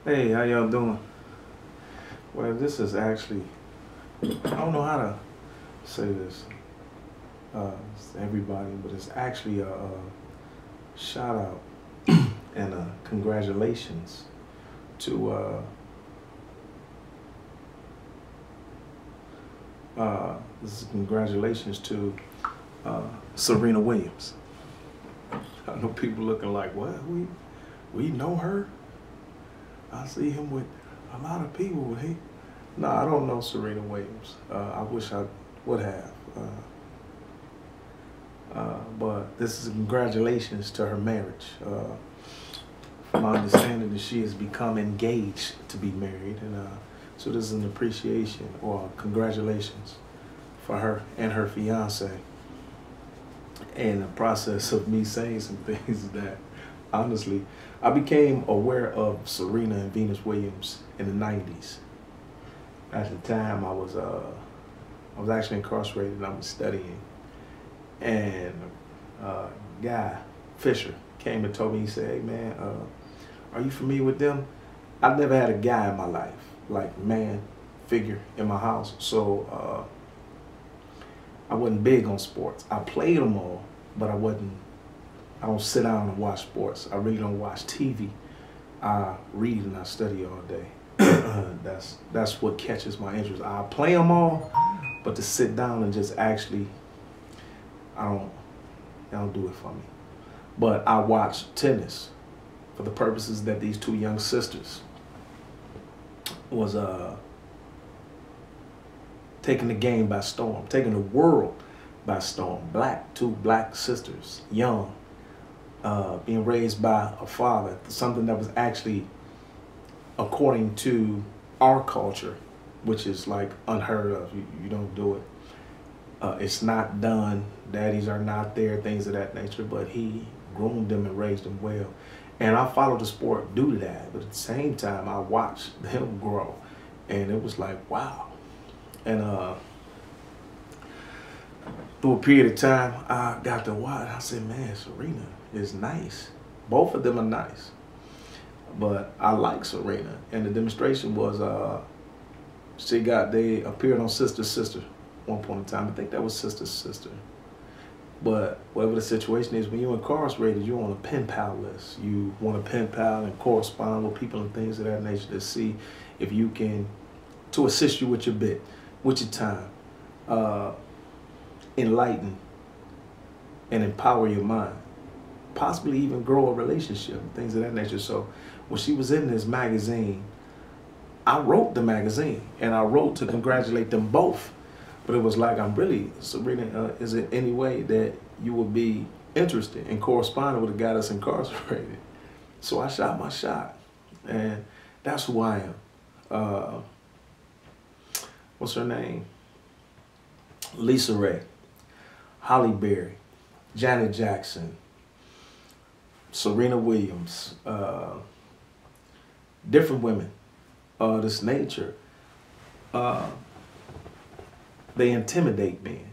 Hey, how y'all doing? Well, this is actually, I don't know how to say this to everybody, but it's actually a shout out and congratulations to this is congratulations to Serena Williams. I know people looking like, what? We know her? I see him with a lot of people. No, I don't know Serena Williams. I wish I would have. But this is congratulations to her marriage. From my understanding, that she has become engaged to be married, and so this is an appreciation or congratulations for her and her fiance. And the process of me saying some things that, honestly, I became aware of Serena and Venus Williams in the '90s. At the time, I was actually incarcerated and I was studying, and guy Fisher came and told me. He said, "Hey man, are you familiar with them?" I've never had a guy in my life, like man figure in my house, so I wasn't big on sports. I played them all, but I wasn't. I don't sit down and watch sports. I really don't watch TV. I read and I study all day. That's what catches my interest. I play them all, but to sit down and just actually, I don't. They don't do it for me. But I watch tennis for the purposes that these two young sisters was taking the game by storm, taking the world by storm. Two black sisters, young, being raised by a father, something that was actually, according to our culture, which is like unheard of. You don't do it. It's not done. Daddies are not there, things of that nature. But he groomed them and raised them well. And I followed the sport due to that. But at the same time, I watched them grow. And it was like, wow. And through a period of time, I got to watch. I said, man, Serena is nice. Both of them are nice. But I like Serena. And the demonstration was, they appeared on Sister Sister one point in time. I think that was Sister Sister. But whatever the situation is, when you're incarcerated, you're on a pen pal list. You want to pen pal and correspond with people and things of that nature to see if you can, to assist you with your bit, with your time, enlighten and empower your mind, possibly even grow a relationship and things of that nature. So when she was in this magazine, I wrote the magazine and I wrote to congratulate them both. But it was like, I'm really, Serena, is it any way that you would be interested in corresponding with a guy that's incarcerated? So I shot my shot, and that's who I am. What's her name? Lisa Ray, Holly Berry, Janet Jackson, Serena Williams, different women of this nature. They intimidate men.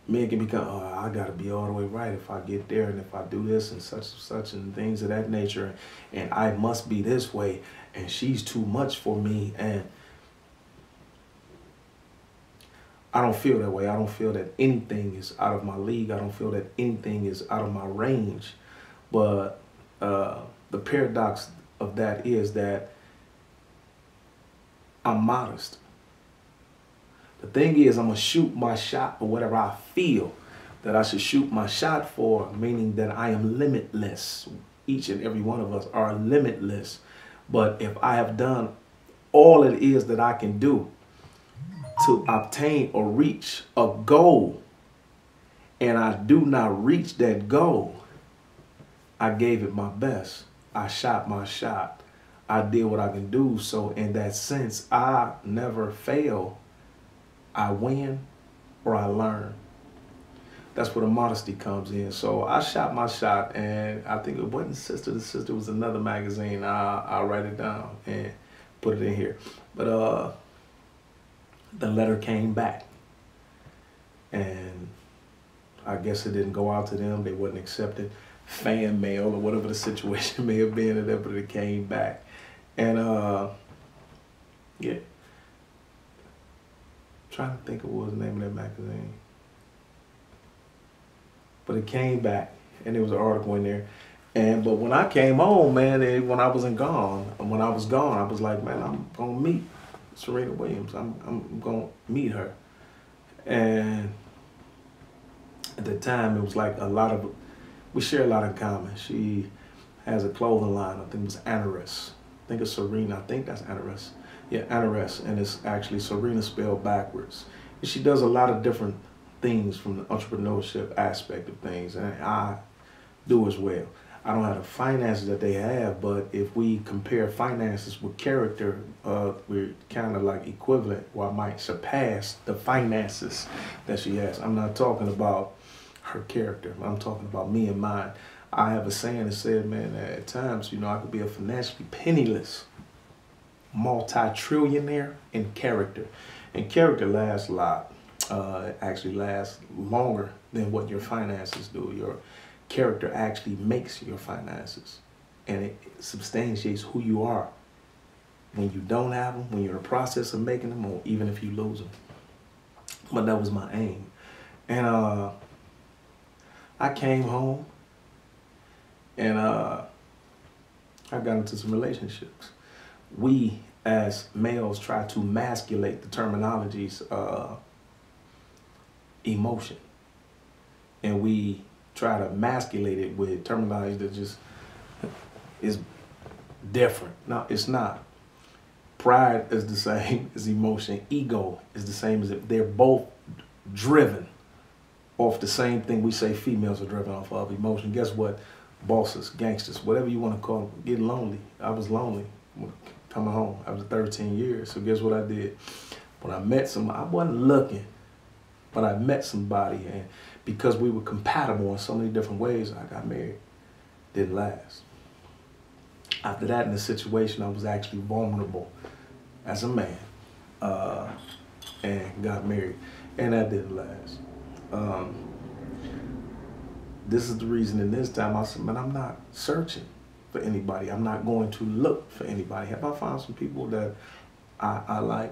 Men can become, oh, I gotta be all the way right if I get there and if I do this and such and things of that nature, and I must be this way, and she's too much for me, and I don't feel that way. I don't feel that anything is out of my league. I don't feel that anything is out of my range. But the paradox of that is that I'm modest. The thing is, I'm going to shoot my shot for whatever I feel that I should shoot my shot for, meaning that I am limitless. Each and every one of us are limitless. But if I have done all it is that I can do to obtain or reach a goal, and I do not reach that goal, I gave it my best. I shot my shot. I did what I can do. So in that sense, I never fail. I win or I learn. That's where the modesty comes in. So I shot my shot, and I think it wasn't Sister to Sister, it was another magazine. I'll write it down and put it in here. But the letter came back, and I guess it didn't go out to them. They wouldn't accept it. fan mail or whatever the situation may have been, but it came back. And yeah, trying to think of what was the name of that magazine. But it came back, and there was an article in there. But when I came home, man, when I was gone, I was like, man, I'm gonna meet Serena Williams. I'm gonna meet her. And at the time, it was like we share a lot in common. She has a clothing line. I think it was Anaris. I think it's Serena. I think that's Anaris. Yeah, Anaris, and it's actually Serena spelled backwards. And she does a lot of different things from the entrepreneurship aspect of things, and I do as well. I don't have the finances that they have, but if we compare finances with character, we're kind of like equivalent, or I might surpass the finances that she has. I'm not talking about her character. I'm talking about me and mine. I have a saying that said, man, that at times, I could be a financially penniless multi-trillionaire in character. And character lasts a lot. It actually lasts longer than what your finances do. Your character actually makes your finances, and it substantiates who you are when you don't have them, when you're in the process of making them, or even if you lose them. But that was my aim. And I came home, and I got into some relationships. We as males try to masculate the terminologies emotion, and we try to masculate it with terminology that just is different. No, it's not. Pride is the same as emotion. Ego is the same as it. They're both driven off the same thing we say females are driven off of, emotion. Guess what? Bosses, gangsters, whatever you want to call them, getting lonely. I was lonely coming home after 13 years. So guess what I did? When I met somebody, I wasn't looking, but I met somebody, and because we were compatible in so many different ways, I got married. Didn't last. After that, in the situation, I was actually vulnerable as a man, and got married, and that didn't last. This is the reason in this time I said, man, I'm not searching for anybody. I'm not going to look for anybody. Have I found some people that I like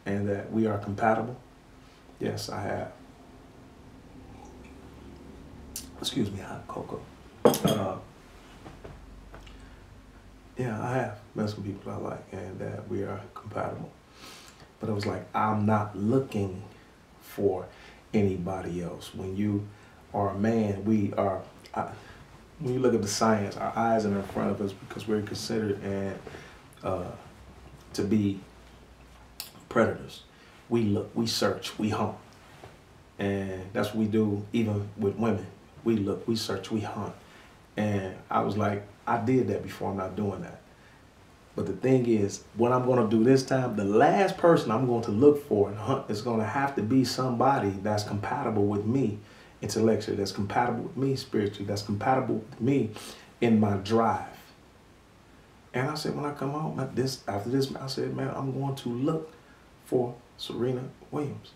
and that we are compatible? Yes, I have. Excuse me, hot cocoa. Yeah, I have met some people I like and that we are compatible. But it was like, I'm not looking for anybody else. When you are a man, when you look at the science, our eyes are in front of us because we're considered to be predators. We look, we search, we hunt. And that's what we do even with women. We look, we search, we hunt. And I was like, I did that before, I'm not doing that. But the thing is, what I'm going to do this time, the last person I'm going to look for and hunt is going to have to be somebody that's compatible with me intellectually, that's compatible with me spiritually, that's compatible with me in my drive. And I said, when I come home, after this, I said, man, I'm going to look for Serena Williams.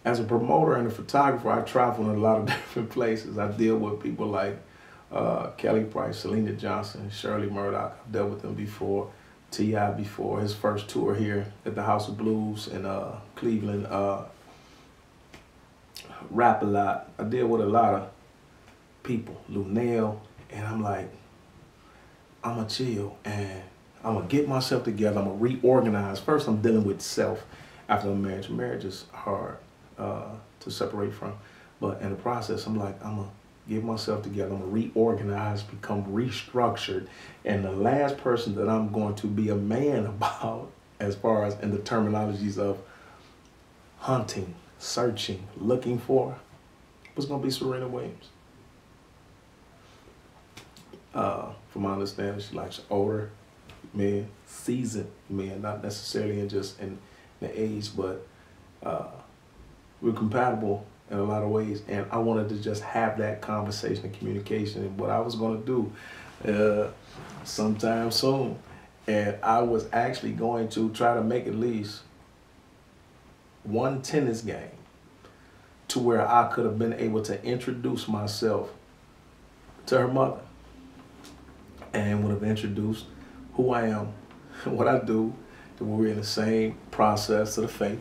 As a promoter and a photographer, I travel in a lot of different places. I deal with people like Kelly Price, Selena Johnson, Shirley Murdoch. I've dealt with them before. T.I. before his first tour here at the House of Blues in Cleveland. Rap a lot. I deal with a lot of people. Lunel, and I'm like, I'm going to chill and I'm going to get myself together. I'm going to reorganize. First, I'm dealing with self after a marriage. Marriage is hard to separate from. But in the process, I'm like, I'm going to get myself together. I'm going to reorganize, become restructured. And the last person that I'm going to be a man about, as far as in the terminologies of hunting, searching, looking for, was going to be Serena Williams. From my understanding, she likes older men, seasoned men, not necessarily in the age, but we're compatible in a lot of ways, and I wanted to just have that conversation and communication. And what I was going to do sometime soon, and I was actually going to try to make at least one tennis game to where I could have been able to introduce myself to her mother and would have introduced who I am, what I do, that we're in the same process of the faith,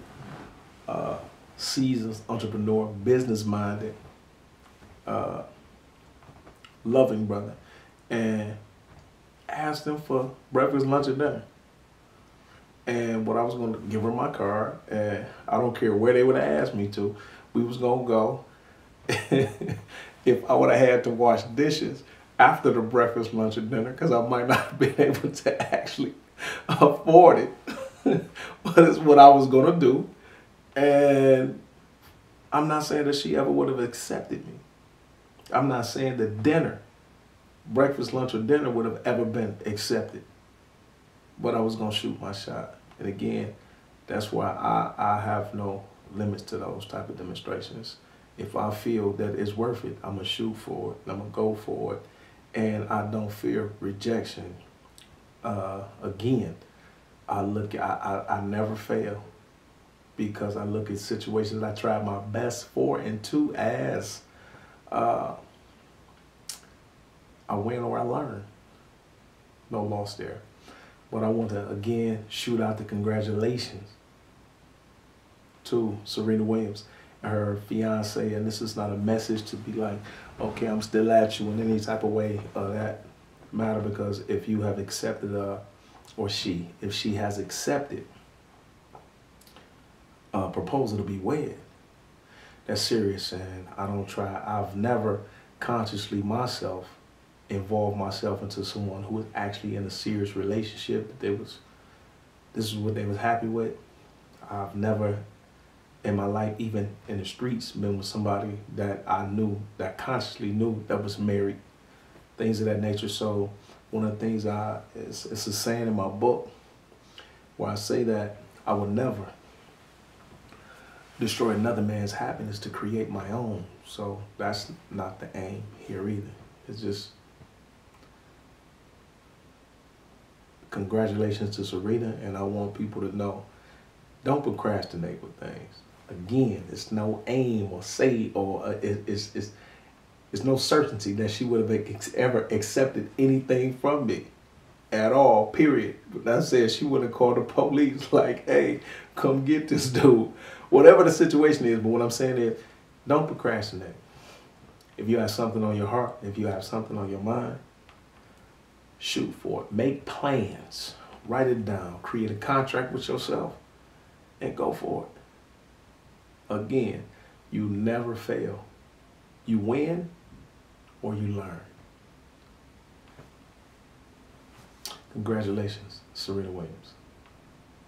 seasoned entrepreneur, business-minded, loving brother, and asked them for breakfast, lunch, and dinner. And what I was going to give her my card, and I don't care where they would have asked me to, we was going to go. If I would have had to wash dishes after the breakfast, lunch, and dinner, because I might not have been able to actually afford it, but it's what I was going to do. And I'm not saying that she ever would have accepted me. I'm not saying that dinner, breakfast, lunch, or dinner would have ever been accepted. But I was going to shoot my shot. And again, that's why I have no limits to those type of demonstrations. If I feel that it's worth it, I'm going to shoot for it. I'm going to go for it. And I don't fear rejection. Again, I never fail, because I look at situations I tried my best for, and two, as I win or I learn. No loss there. But I want to, again, shoot out the congratulations to Serena Williams and her fiance. And this is not a message to be like, okay, I'm still at you in any type of way of that matter, because if you have accepted, if she has accepted a proposal to be wed, that's serious. And I've never consciously myself involve myself into someone who was actually in a serious relationship. This is what they was happy with. I've never in my life, even in the streets, been with somebody that I knew, that consciously knew, that was married, things of that nature. So one of the things it's a saying in my book where I say that I would never destroy another man's happiness to create my own. So that's not the aim here either. It's just congratulations to Serena, and I want people to know, don't procrastinate with things. Again, it's no aim or say, or it's no certainty that she would have ever accepted anything from me at all, period. But that said, she wouldn't have called the police like, hey, come get this dude. Whatever the situation is, but what I'm saying is, don't procrastinate. If you have something on your heart, if you have something on your mind, shoot for it. Make plans. Write it down. Create a contract with yourself and go for it. Again, you never fail. You win or you learn. Congratulations, Serena Williams.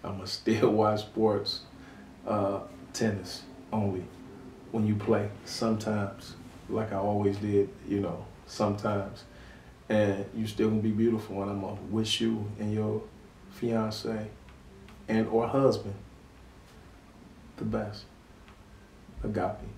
I'm going to still watch sports, tennis only when you play. Sometimes, like I always did, sometimes. And you still gonna be beautiful, and I'm gonna wish you and your fiance and or husband the best. Agape.